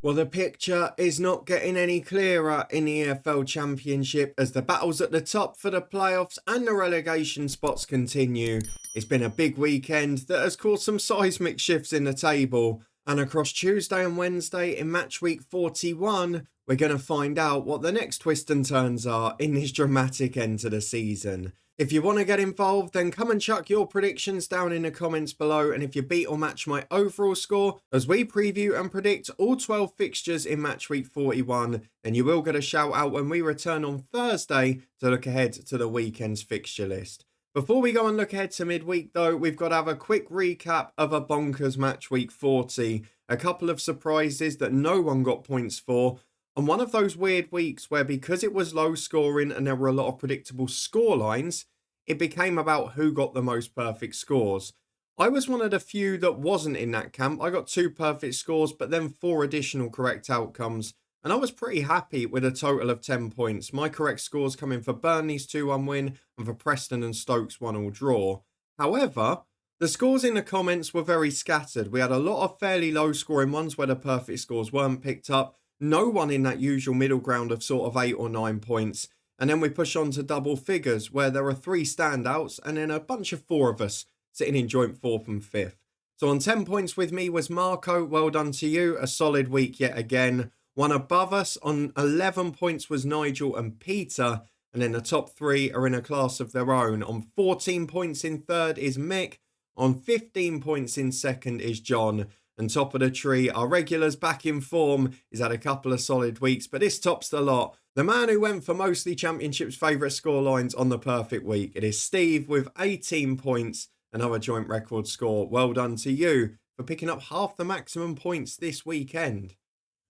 Well, the picture is not getting any clearer in the EFL Championship as the battles at the top for the playoffs and the relegation spots continue. It's been a big weekend that has caused some seismic shifts in the table. And across Tuesday and Wednesday in Matchweek 41, we're going to find out what the next twists and turns are in this dramatic end to the season. If you want to get involved, then come and chuck your predictions down in the comments below. And if you beat or match my overall score, as we preview and predict all 12 fixtures in Match Week 41, then you will get a shout out when we return on Thursday to look ahead to the weekend's fixture list. Before we go and look ahead to midweek though, we've got to have a quick recap of a bonkers Match Week 40. A couple of surprises that no one got points for. And one of those weird weeks where, because it was low scoring and there were a lot of predictable score lines, it became about who got the most perfect scores. I was one of the few that wasn't in that camp. I got 2 perfect scores, but then 4 additional correct outcomes. And I was pretty happy with a total of 10 points. My correct scores coming for Burnley's 2-1 win and for Preston and Stoke's 1-1 draw. However, the scores in the comments were very scattered. We had a lot of fairly low scoring ones where the perfect scores weren't picked up. No one in that usual middle ground of sort of 8 or 9 points. And then we push on to double figures where there are 3 standouts and then a bunch of 4 of us sitting in joint 4th and 5th. So on 10 points with me was Marco. Well done to you. A solid week yet again. One above us on 11 points was Nigel and Peter. And then the top 3 are in a class of their own. On 14 points in 3rd is Mick. On 15 points in 2nd is John. And top of the tree, our regulars back in form. He's had a couple of solid weeks, but this tops the lot. The man who went for mostly Championship's favourite score lines on the perfect week. It is Steve with 18 points, another joint record score. Well done to you for picking up half the maximum points this weekend.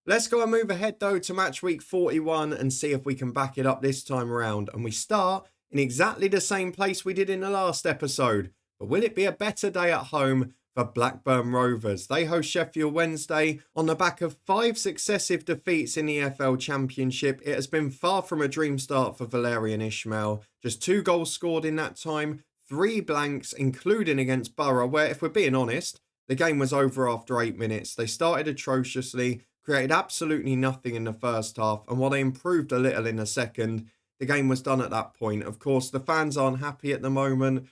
Let's go and move ahead though to match week 41 and see if we can back it up this time around. And we start in exactly the same place we did in the last episode. But will it be a better day at home for Blackburn Rovers? They host Sheffield Wednesday on the back of 5 successive defeats in the EFL Championship. It has been far from a dream start for Valérien Ismaël. Just 2 goals scored in that time, 3 blanks, including against Borough, where, if we're being honest, the game was over after 8 minutes. They started atrociously, created absolutely nothing in the first half, and while they improved a little in the second, the game was done at that point. Of course, the fans aren't happy at the moment.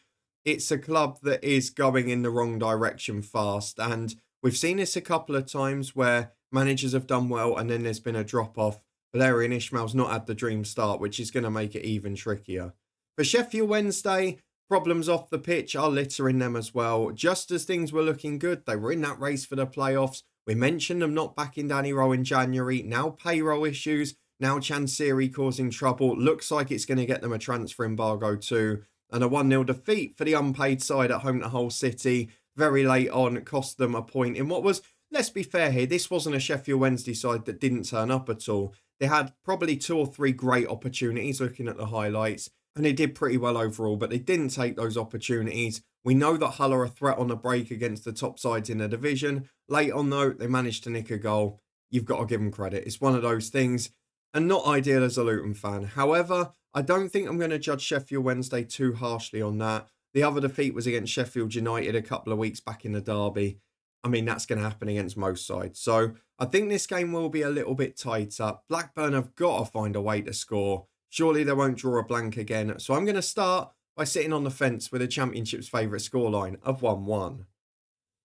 It's a club that is going in the wrong direction fast. And we've seen this a couple of times where managers have done well and then there's been a drop-off. Valérien Ismaël's not had the dream start, which is going to make it even trickier. For Sheffield Wednesday, problems off the pitch are littering them as well. Just as things were looking good, they were in that race for the playoffs. We mentioned them not backing Danny Rowe in January. Now payroll issues. Now Chansiri causing trouble. Looks like it's going to get them a transfer embargo too. And a 1-0 defeat for the unpaid side at home to Hull City. Very late on, cost them a point in what was, let's be fair here, this wasn't a Sheffield Wednesday side that didn't turn up at all. They had probably 2 or 3 great opportunities looking at the highlights, and they did pretty well overall, but they didn't take those opportunities. We know that Hull are a threat on the break against the top sides in the division. Late on though, they managed to nick a goal. You've got to give them credit. It's one of those things, and not ideal as a Luton fan. However, I don't think I'm going to judge Sheffield Wednesday too harshly on that. The other defeat was against Sheffield United a couple of weeks back in the derby. I mean, that's going to happen against most sides. So I think this game will be a little bit tighter. Blackburn have got to find a way to score. Surely they won't draw a blank again. So I'm going to start by sitting on the fence with the Championship's favourite scoreline of 1-1.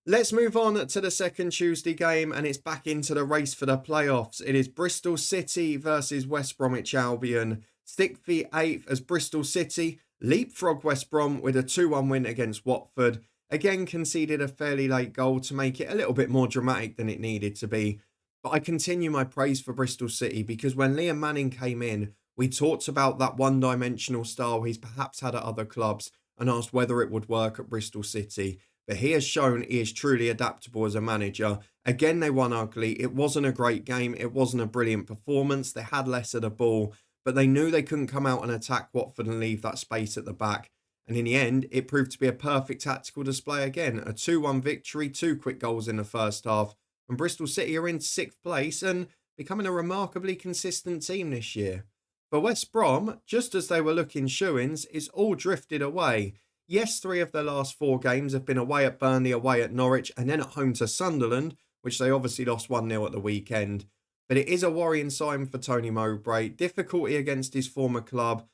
Let's move on to the second Tuesday game, and it's back into the race for the playoffs. It is Bristol City versus West Bromwich Albion. Stick the 8th as Bristol City leapfrog West Brom with a 2-1 win against Watford. Again, conceded a fairly late goal to make it a little bit more dramatic than it needed to be. But I continue my praise for Bristol City because when Liam Manning came in, we talked about that one-dimensional style he's perhaps had at other clubs and asked whether it would work at Bristol City. But he has shown he is truly adaptable as a manager. Again, they won ugly. It wasn't a great game. It wasn't a brilliant performance. They had less of the ball, but they knew they couldn't come out and attack Watford and leave that space at the back. And in the end, it proved to be a perfect tactical display again. A 2-1 victory, 2 quick goals in the first half. And Bristol City are in 6th place and becoming a remarkably consistent team this year. For West Brom, just as they were looking shoo-ins, it's all drifted away. Yes, 3 of their last 4 games have been away at Burnley, away at Norwich, and then at home to Sunderland, which they obviously lost 1-0 at the weekend. But it is a worrying sign for Tony Mowbray. Difficulty against his former club.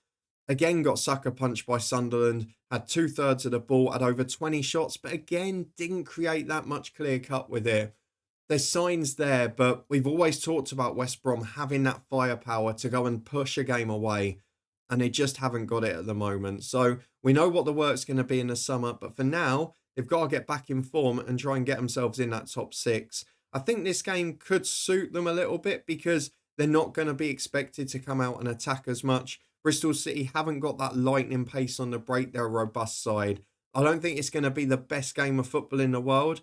Again, got sucker punched by Sunderland, had 2/3 of the ball, had over 20 shots, but again, didn't create that much clear cut with it. There's signs there, but we've always talked about West Brom having that firepower to go and push a game away, and they just haven't got it at the moment. So we know what the work's going to be in the summer, but for now, they've got to get back in form and try and get themselves in that top six. I think this game could suit them a little bit because they're not going to be expected to come out and attack as much. Bristol City haven't got that lightning pace on the break. They're a robust side. I don't think it's going to be the best game of football in the world,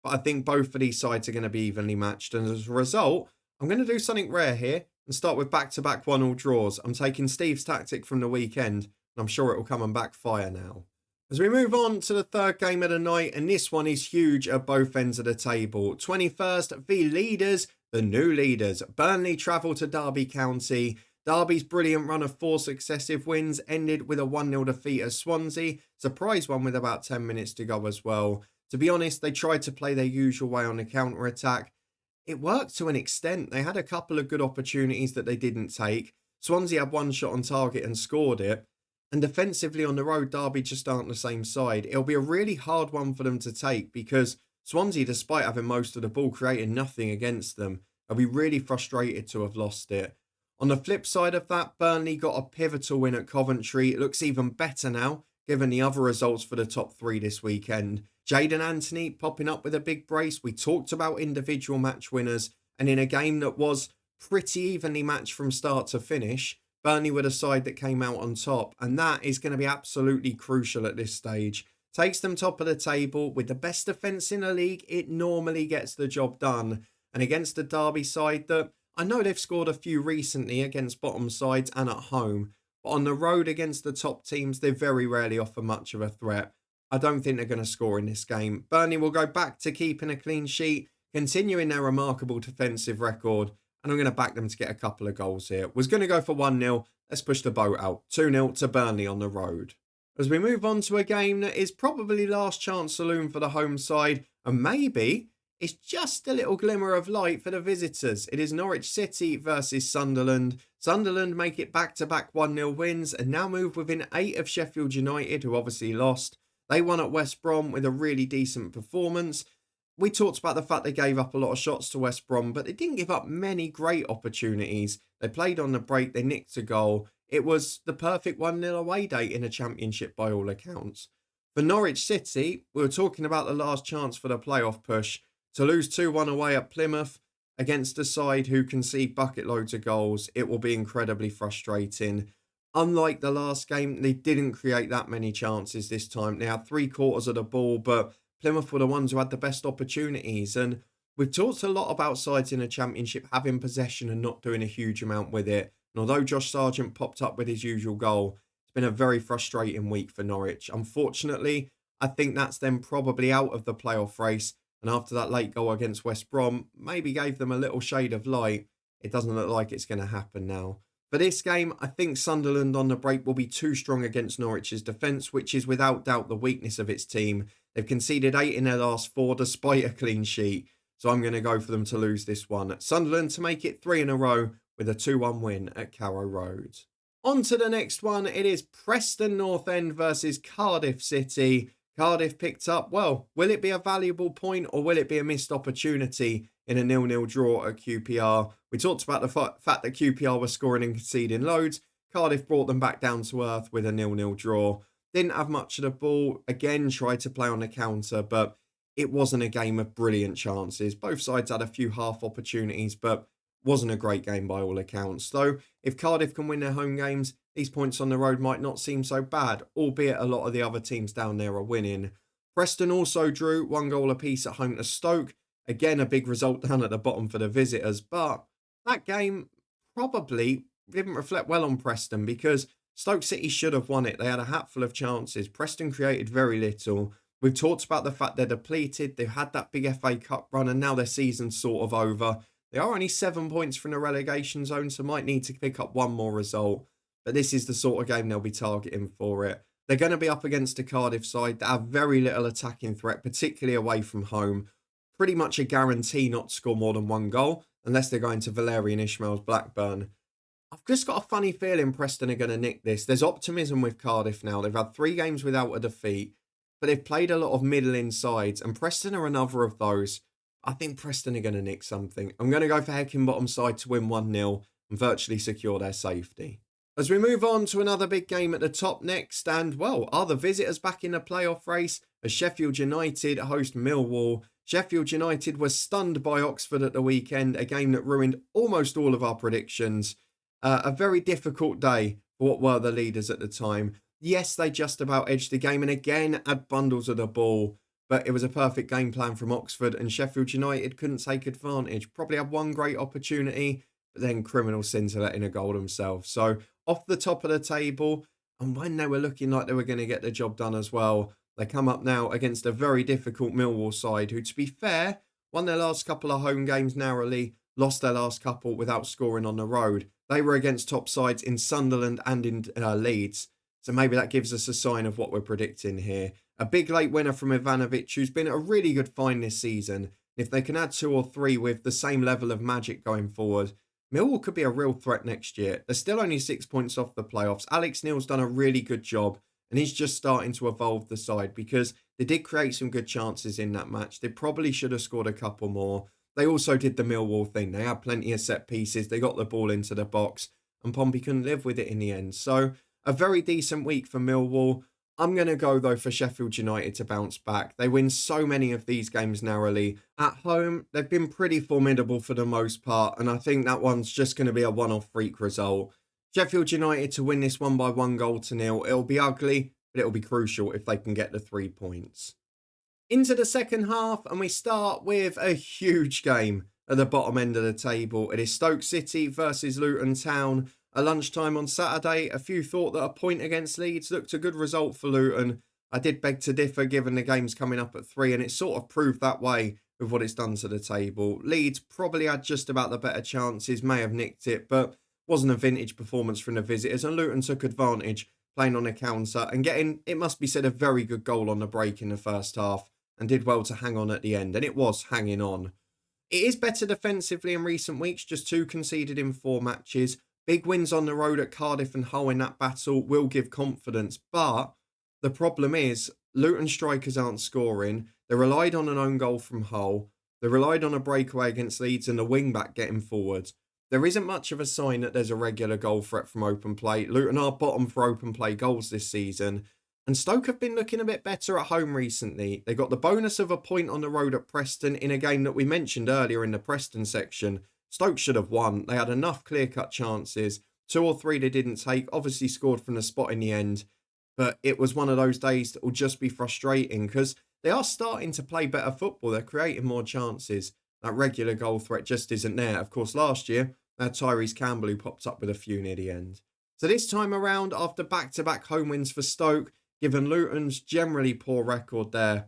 but I think both of these sides are going to be evenly matched. And as a result, I'm going to do something rare here and start with back-to-back 1-1 draws. I'm taking Steve's tactic from the weekend, and I'm sure it will come and backfire now. As we move on to the third game of the night, and this one is huge at both ends of the table. 21st v leaders, the new leaders. Burnley travel to Derby County. Derby's brilliant run of 4 successive wins ended with a 1-0 defeat at Swansea. Surprise one with about 10 minutes to go as well. To be honest, they tried to play their usual way on the counter-attack. It worked to an extent. They had a couple of good opportunities that they didn't take. Swansea had 1 shot on target and scored it. And defensively on the road, Derby just aren't the same side. It'll be a really hard one for them to take because Swansea, despite having most of the ball, created nothing against them. They'll be really frustrated to have lost it. On the flip side of that, Burnley got a pivotal win at Coventry. It looks even better now, given the other results for the top 3 this weekend. Jadon Anthony popping up with a big brace. We talked about individual match winners, and in a game that was pretty evenly matched from start to finish, Burnley were the side that came out on top, and that is going to be absolutely crucial at this stage. Takes them top of the table. With the best defence in the league, it normally gets the job done. And against the Derby side that I know they've scored a few recently against bottom sides and at home, but on the road against the top teams, they very rarely offer much of a threat. I don't think they're going to score in this game. Burnley will go back to keeping a clean sheet, continuing their remarkable defensive record, and I'm going to back them to get a couple of goals here. Was going to go for 1-0. Let's push the boat out. 2-0 to Burnley on the road. As we move on to a game that is probably last chance saloon for the home side, and maybe it's just a little glimmer of light for the visitors. It is Norwich City versus Sunderland. Sunderland make it back-to-back 1-0 wins and now move within 8 of Sheffield United, who obviously lost. They won at West Brom with a really decent performance. We talked about the fact they gave up a lot of shots to West Brom, but they didn't give up many great opportunities. They played on the break, they nicked a goal. It was the perfect 1-0 away day in a championship by all accounts. For Norwich City, we were talking about the last chance for the playoff push. To lose 2-1 away at Plymouth against a side who concede bucket loads of goals, it will be incredibly frustrating. Unlike the last game, they didn't create that many chances this time. They had 3/4 of the ball, but Plymouth were the ones who had the best opportunities. And we've talked a lot about sides in the Championship having possession and not doing a huge amount with it. And although Josh Sargent popped up with his usual goal, it's been a very frustrating week for Norwich. Unfortunately, I think that's them probably out of the playoff race. And after that late goal against West Brom, maybe gave them a little shade of light. It doesn't look like it's going to happen now. For this game, I think Sunderland on the break will be too strong against Norwich's defence, which is without doubt the weakness of its team. They've conceded 8 in their last 4 despite a clean sheet. So I'm going to go for them to lose this one. Sunderland to make it 3 in a row with a 2-1 win at Carrow Road. On to the next one. It is Preston North End versus Cardiff City. Cardiff picked up, well, will it be a valuable point or will it be a missed opportunity in a 0-0 draw at QPR? We talked about the fact that QPR was scoring and conceding loads. Cardiff brought them back down to earth with a 0-0 draw. Didn't have much of the ball. Again, tried to play on the counter, but it wasn't a game of brilliant chances. Both sides had a few half opportunities, but wasn't a great game by all accounts. So if Cardiff can win their home games, these points on the road might not seem so bad, albeit a lot of the other teams down there are winning. Preston also drew 1 goal apiece at home to Stoke. Again, a big result down at the bottom for the visitors. But that game probably didn't reflect well on Preston because Stoke City should have won it. They had a hatful of chances. Preston created very little. We've talked about the fact they're depleted. They've had that big FA Cup run and now their season's sort of over. They are only 7 points from the relegation zone, so might need to pick up one more result. But this is the sort of game they'll be targeting for it. They're going to be up against a Cardiff side that have very little attacking threat, particularly away from home. pretty much a guarantee not to score more than one goal unless they're going to Valerian Ismail's Blackburn. I've just got a funny feeling Preston are going to nick this. There's optimism with Cardiff now. They've had 3 games without a defeat, but they've played a lot of middling sides, and Preston are another of those. I think Preston are going to nick something. I'm going to go for Heckingbottom side to win 1-0 and virtually secure their safety. As we move on to another big game at the top next, and well, are the visitors back in the playoff race as Sheffield United host Millwall? Sheffield United was stunned by Oxford at the weekend, a game that ruined almost all of our predictions. A very difficult day for what were the leaders at the time. Yes, they just about edged the game and again had bundles of the ball, but it was a perfect game plan from Oxford and Sheffield United couldn't take advantage. Probably had one great opportunity, but then criminal sins of letting a goal themselves. So off the top of the table, and when they were looking like they were going to get the job done as well, they come up now against a very difficult Millwall side who, to be fair, won their last couple of home games narrowly, lost their last couple without scoring on the road. They were against top sides in Sunderland and in Leeds. So maybe that gives us a sign of what we're predicting here. A big late winner from Ivanovic, who's been a really good find this season. If they can add 2 or 3 with the same level of magic going forward, Millwall could be a real threat next year. They're still only 6 points off the playoffs. Alex Neil's done a really good job and he's just starting to evolve the side because they did create some good chances in that match. They probably should have scored a couple more. They also did the Millwall thing. They had plenty of set pieces. They got the ball into the box and Pompey couldn't live with it in the end. So a very decent week for Millwall. I'm going to go, though, for Sheffield United to bounce back. They win so many of these games narrowly. At home, they've been pretty formidable for the most part, and I think that one's just going to be a one-off freak result. Sheffield United to win this one by 1-0. It'll be ugly, but it'll be crucial if they can get the 3 points. Into the second half, and we start with a huge game at the bottom end of the table. It is Stoke City versus Luton Town. At lunchtime on Saturday, a few thought that a point against Leeds looked a good result for Luton. I did beg to differ given the game's coming up at 3 and it sort of proved that way with what it's done to the table. Leeds probably had just about the better chances, may have nicked it, but wasn't a vintage performance from the visitors and Luton took advantage, playing on a counter and getting, it must be said, a very good goal on the break in the first half and did well to hang on at the end, and it was hanging on. It is better defensively in recent weeks, just 2 conceded in 4 matches. Big wins on the road at Cardiff and Hull in that battle will give confidence. But the problem is Luton strikers aren't scoring. They relied on an own goal from Hull. They relied on a breakaway against Leeds and the wing-back getting forward. There isn't much of a sign that there's a regular goal threat from open play. Luton are bottom for open play goals this season. And Stoke have been looking a bit better at home recently. They got the bonus of a point on the road at Preston in a game that we mentioned earlier in the Preston section. Stoke should have won. They had enough clear-cut chances. 2 or 3 they didn't take. Obviously scored from the spot in the end. But it was one of those days that will just be frustrating because they are starting to play better football. They're creating more chances. That regular goal threat just isn't there. Of course, last year, they had Tyrese Campbell who popped up with a few near the end. So this time around, after back-to-back home wins for Stoke, given Luton's generally poor record there,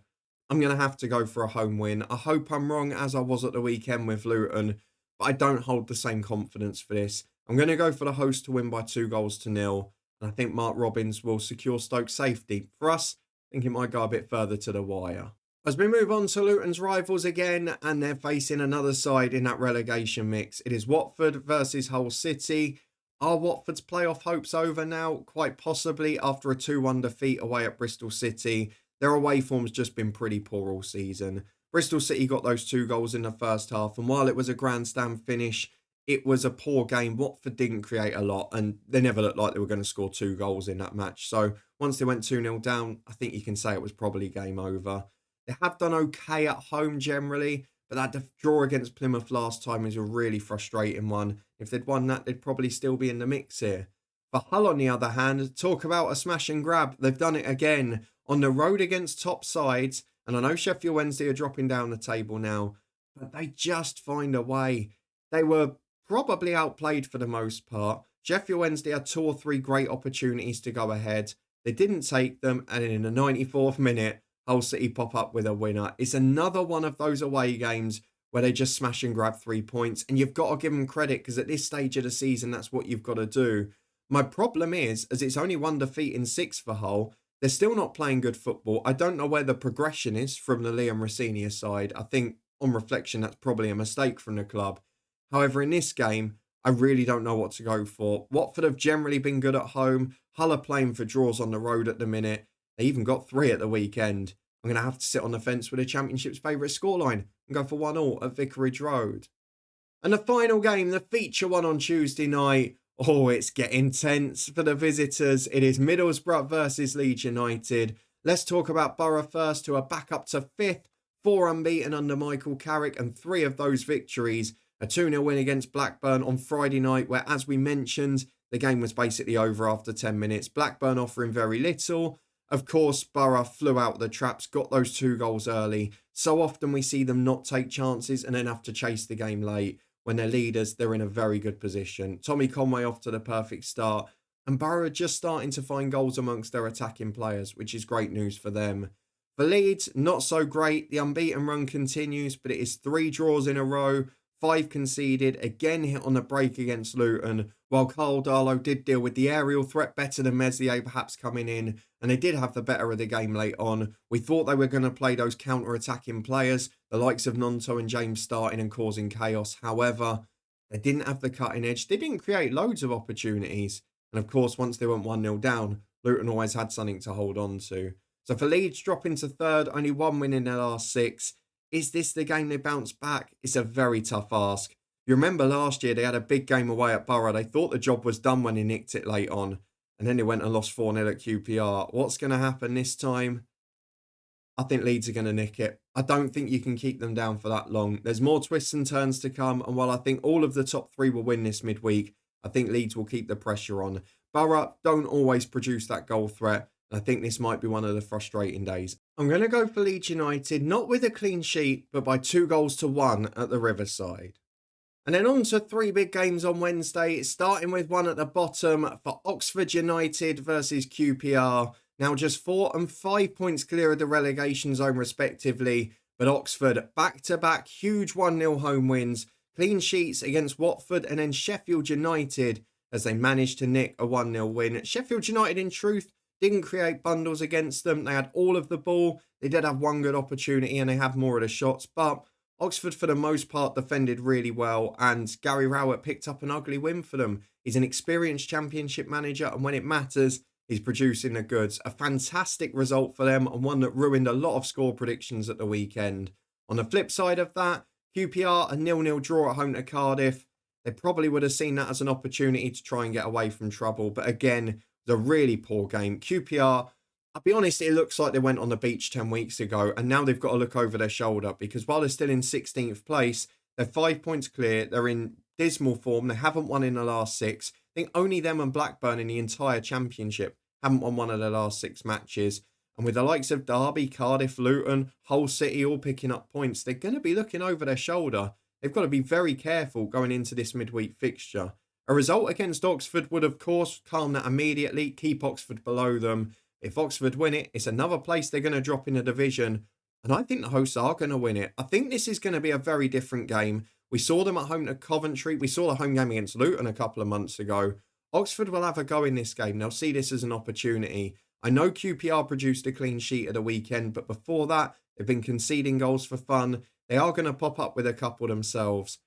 I'm going to have to go for a home win. I hope I'm wrong as I was at the weekend with Luton, but I don't hold the same confidence for this. I'm going to go for the host to win by 2-0. And I think Mark Robins will secure Stoke's safety. For us, I think it might go a bit further to the wire. As we move on to Luton's rivals again, and they're facing another side in that relegation mix. It is Watford versus Hull City. Are Watford's playoff hopes over now? Quite possibly after a 2-1 defeat away at Bristol City. Their away form's just been pretty poor all season. Bristol City got those 2 goals in the first half, and while it was a grandstand finish, it was a poor game. Watford didn't create a lot, and they never looked like they were going to score 2 goals in that match. So once they went 2-0 down, I think you can say it was probably game over. They have done okay at home generally, but that draw against Plymouth last time is a really frustrating one. If they'd won that, they'd probably still be in the mix here. For Hull, on the other hand, talk about a smash and grab. They've done it again on the road against top sides. And I know Sheffield Wednesday are dropping down the table now, but they just find a way. They were probably outplayed for the most part. Sheffield Wednesday had 2 or 3 great opportunities to go ahead. They didn't take them, and in the 94th minute, Hull City pop up with a winner. It's another one of those away games where they just smash and grab 3 points, and you've got to give them credit because at this stage of the season, that's what you've got to do. My problem is, as it's only 1 defeat in 6 for Hull, they're still not playing good football. I don't know where the progression is from the Liam Rossini side. I think on reflection, that's probably a mistake from the club. However, in this game, I really don't know what to go for. Watford have generally been good at home. Hull are playing for draws on the road at the minute. They even got 3 at the weekend. I'm going to have to sit on the fence with the Championship's favourite scoreline and go for 1-1 at Vicarage Road. And the final game, the feature one on Tuesday night. Oh, it's getting tense for the visitors. It is Middlesbrough versus Leeds United. Let's talk about Borough first, who are back up to 5th, 4 unbeaten under Michael Carrick, and 3 of those victories. A 2-0 win against Blackburn on Friday night, where, as we mentioned, the game was basically over after 10 minutes. Blackburn offering very little. Of course, Borough flew out of the traps, got those 2 goals early. So often we see them not take chances and then have to chase the game late. When they're leaders, they're in a very good position. Tommy Conway off to the perfect start. And Borough are just starting to find goals amongst their attacking players, which is great news for them. For Leeds, not so great. The unbeaten run continues, but it is 3 draws in a row. 5 conceded, again hit on the break against Luton, while Carl Darlow did deal with the aerial threat better than Meslier perhaps coming in, and they did have the better of the game late on. We thought they were going to play those counter-attacking players, the likes of Nonto and James starting and causing chaos. However, they didn't have the cutting edge. They didn't create loads of opportunities. And of course, once they went 1-0 down, Luton always had something to hold on to. So for Leeds dropping to 3rd, only 1 win in their last 6. Is this the game they bounce back? It's a very tough ask. You remember last year they had a big game away at Borough. They thought the job was done when they nicked it late on. And then they went and lost 4-0 at QPR. What's going to happen this time? I think Leeds are going to nick it. I don't think you can keep them down for that long. There's more twists and turns to come. And while I think all of the top 3 will win this midweek, I think Leeds will keep the pressure on. Borough don't always produce that goal threat. I think this might be one of the frustrating days. I'm going to go for Leeds United, not with a clean sheet, but by 2-1 at the Riverside. And then on to 3 big games on Wednesday, starting with one at the bottom for Oxford United versus QPR. Now just 4 and 5 points clear of the relegation zone respectively, but Oxford back-to-back huge 1-0 home wins, clean sheets against Watford and then Sheffield United as they managed to nick a 1-0 win. Sheffield United, in truth, didn't create bundles against them. They had all of the ball. They did have one good opportunity and they had more of the shots. But Oxford, for the most part, defended really well. And Gary Rowett picked up an ugly win for them. He's an experienced Championship manager. And when it matters, he's producing the goods. A fantastic result for them and one that ruined a lot of score predictions at the weekend. On the flip side of that, QPR, a 0-0 draw at home to Cardiff. They probably would have seen that as an opportunity to try and get away from trouble. But again, a really poor game. QPR, I'll be honest, it looks like they went on the beach 10 weeks ago and now they've got to look over their shoulder because while they're still in 16th place, they're 5 points clear. They're in dismal form. They haven't won in the last 6. I think only them and Blackburn in the entire Championship haven't won one of their last 6 matches. And with the likes of Derby, Cardiff, Luton, Hull City all picking up points, they're going to be looking over their shoulder. They've got to be very careful going into this midweek fixture. A result against Oxford would, of course, calm that immediately, keep Oxford below them. If Oxford win it, it's another place they're going to drop in the division. And I think the hosts are going to win it. I think this is going to be a very different game. We saw them at home to Coventry. We saw the home game against Luton a couple of months ago. Oxford will have a go in this game. They'll see this as an opportunity. I know QPR produced a clean sheet at the weekend, but before that, they've been conceding goals for fun. They are going to pop up with a couple themselves.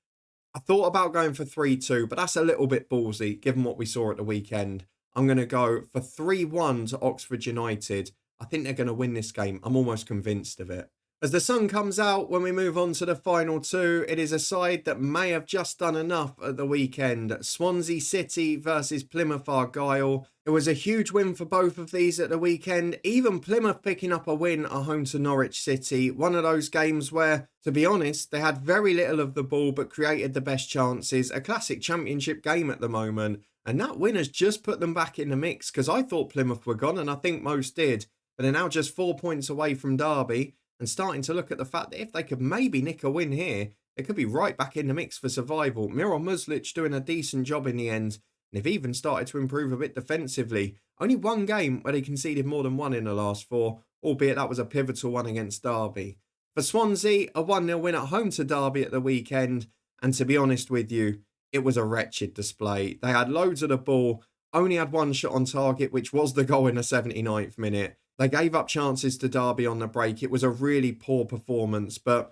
I thought about going for 3-2, but that's a little bit ballsy given what we saw at the weekend. I'm going to go for 3-1 to Oxford United. I think they're going to win this game. I'm almost convinced of it. As the sun comes out, when we move on to the final 2, it is a side that may have just done enough at the weekend. Swansea City versus Plymouth Argyle. It was a huge win for both of these at the weekend. Even Plymouth picking up a win at home to Norwich City. One of those games where, to be honest, they had very little of the ball but created the best chances. A classic Championship game at the moment. And that win has just put them back in the mix because I thought Plymouth were gone and I think most did. But they're now just 4 points away from Derby. And starting to look at the fact that if they could maybe nick a win here, they could be right back in the mix for survival. Miro Muslic doing a decent job in the end. And they've even started to improve a bit defensively. Only one game where they conceded more than 1 in the last 4, albeit that was a pivotal one against Derby. For Swansea, a 1-0 win at home to Derby at the weekend. And to be honest with you, it was a wretched display. They had loads of the ball, only had 1 shot on target, which was the goal in the 79th minute. They gave up chances to Derby on the break. It was a really poor performance, but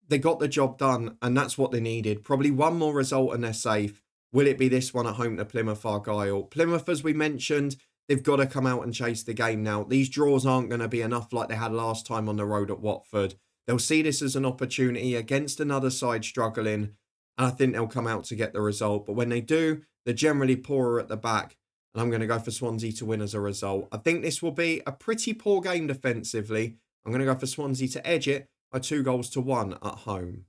They got the job done, and that's what they needed. Probably one more result and they're safe. Will it be this one at home to Plymouth Argyle? Plymouth, as we mentioned, they've got to come out and chase the game now. These draws aren't going to be enough like they had last time on the road at Watford. They'll see this as an opportunity against another side struggling, and I think they'll come out to get the result. But when they do, they're generally poorer at the back, and I'm going to go for Swansea to win as a result. I think this will be a pretty poor game defensively. I'm going to go for Swansea to edge it by 2-1 at home.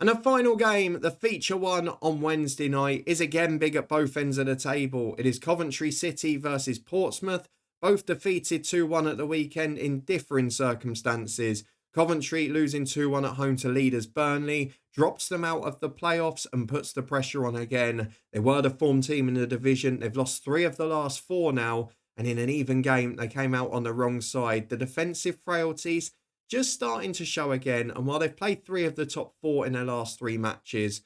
And the final game, the feature one on Wednesday night, is again big at both ends of the table. It is Coventry City versus Portsmouth, both defeated 2-1 at the weekend in differing circumstances. Coventry losing 2-1 at home to leaders Burnley, drops them out of the playoffs and puts the pressure on again. They were the form team in the division. They've lost 3 of the last 4 now, and in an even game, they came out on the wrong side. The defensive frailties just starting to show again, and while they've played 3 of the top 4 in their last 3 matches,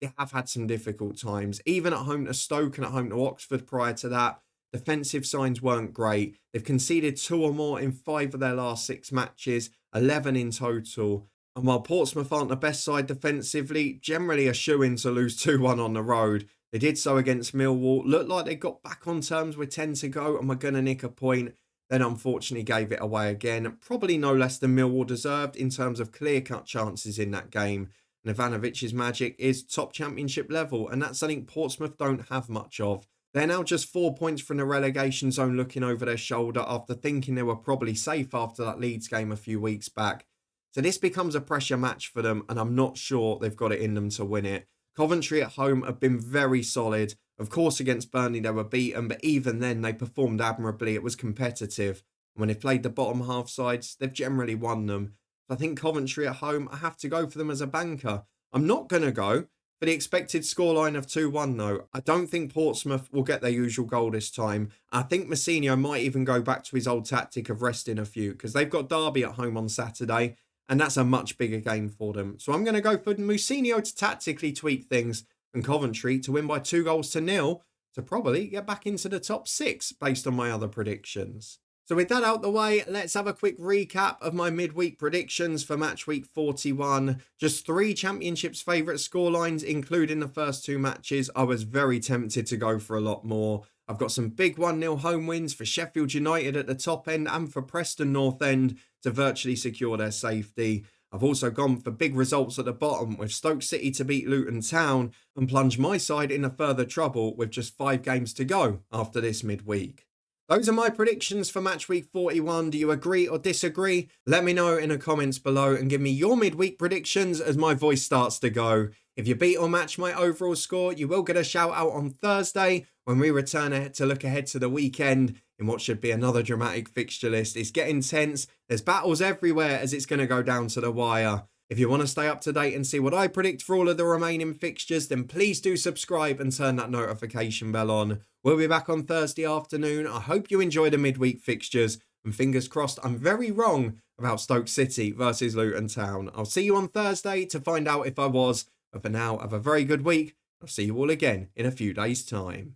they have had some difficult times. Even at home to Stoke and at home to Oxford prior to that, defensive signs weren't great. They've conceded 2 or more in 5 of their last 6 matches, 11 in total. And while Portsmouth aren't the best side defensively, generally a shoo-in to lose 2-1 on the road. They did so against Millwall. Looked like they got back on terms with 10 to go and were going to nick a point. Then unfortunately gave it away again. Probably no less than Millwall deserved in terms of clear-cut chances in that game. And Ivanovic's magic is top championship level, and that's something Portsmouth don't have much of. They're now just 4 points from the relegation zone, looking over their shoulder after thinking they were probably safe after that Leeds game a few weeks back. So this becomes a pressure match for them, and I'm not sure they've got it in them to win it. Coventry at home have been very solid. Of course, against Burnley, they were beaten, but even then, they performed admirably. It was competitive. When they've played the bottom half sides, they've generally won them. So I think Coventry at home, I have to go for them as a banker. I'm not going to go for the expected scoreline of 2-1, though. I don't think Portsmouth will get their usual goal this time. I think Mousinho might even go back to his old tactic of resting a few, because they've got Derby at home on Saturday, and that's a much bigger game for them. So I'm going to go for Mousinho to tactically tweak things, and Coventry to win by 2-0 to probably get back into the top 6 based on my other predictions. So with that out the way, let's have a quick recap of my midweek predictions for Matchweek 41. Just 3 Championships favourite scorelines, including the first 2 matches. I was very tempted to go for a lot more. I've got some big 1-0 home wins for Sheffield United at the top end and for Preston North End to virtually secure their safety. I've also gone for big results at the bottom with Stoke City to beat Luton Town and plunge my side into further trouble with just 5 games to go after this midweek. Those are my predictions for Matchweek 41. Do you agree or disagree? Let me know in the comments below and give me your midweek predictions as my voice starts to go. If you beat or match my overall score, you will get a shout out on Thursday when we return to look ahead to the weekend in what should be another dramatic fixture list. It's getting tense. There's battles everywhere as it's going to go down to the wire. If you want to stay up to date and see what I predict for all of the remaining fixtures, then please do subscribe and turn that notification bell on. We'll be back on Thursday afternoon. I hope you enjoy the midweek fixtures, and fingers crossed I'm very wrong about Stoke City versus Luton Town. I'll see you on Thursday to find out if I was, but for now, have a very good week. I'll see you all again in a few days' time.